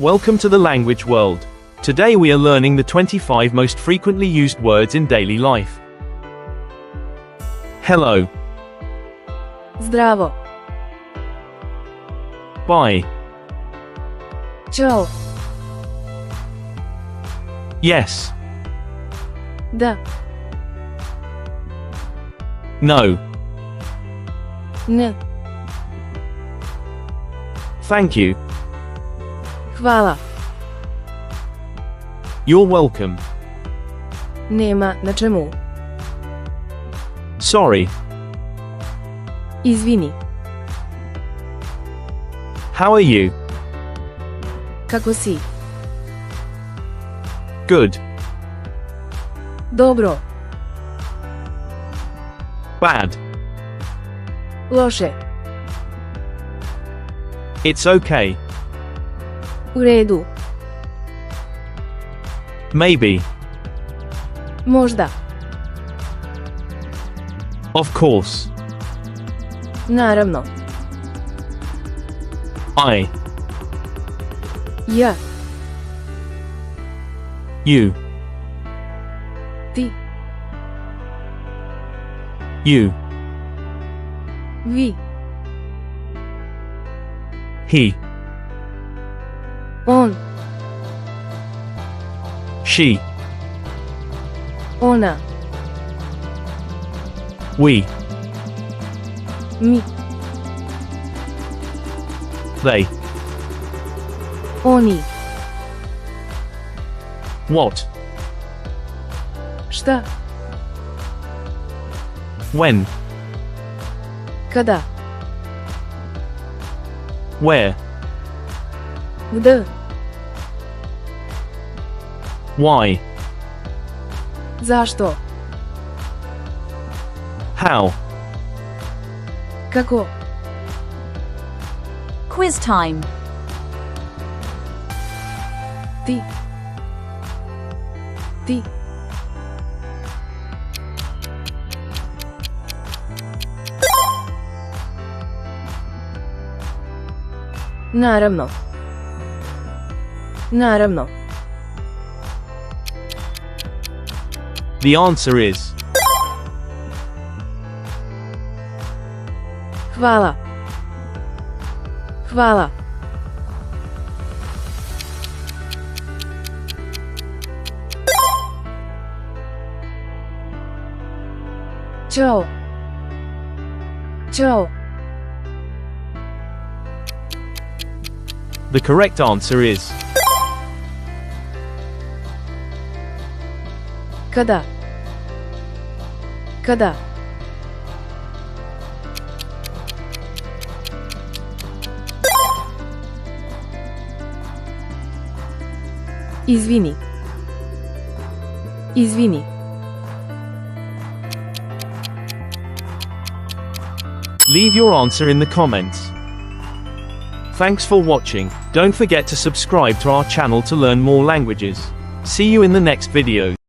Welcome to the language world. Today we are learning the 25 most frequently used words in daily life. Hello. Zdravo. Bye. Ćao. Yes. Da. No. Ne. Thank you. Hvala. You're welcome. Nema na čemu. Sorry. Izvini. How are you? Kako si? Good. Dobro. Bad. Loše. It's okay. U redu. Maybe. Možda. Of course. Naravno. I. Ja. You. Ti. You. Vi. He. On. She. Ona. We. Mi. They. Oni. What? Šta? When? Kada? Where? Gde? Why? Zašto? How? Kako? Quiz time. Ti. Ti. Naravno. Naravno. The answer is Hvala. Hvala. Ćao. Ćao. The correct answer is Kada? Kada? Izvini. Izvini. Leave your answer in the comments. Thanks for watching. Don't forget to subscribe to our channel to learn more languages. See you in the next video.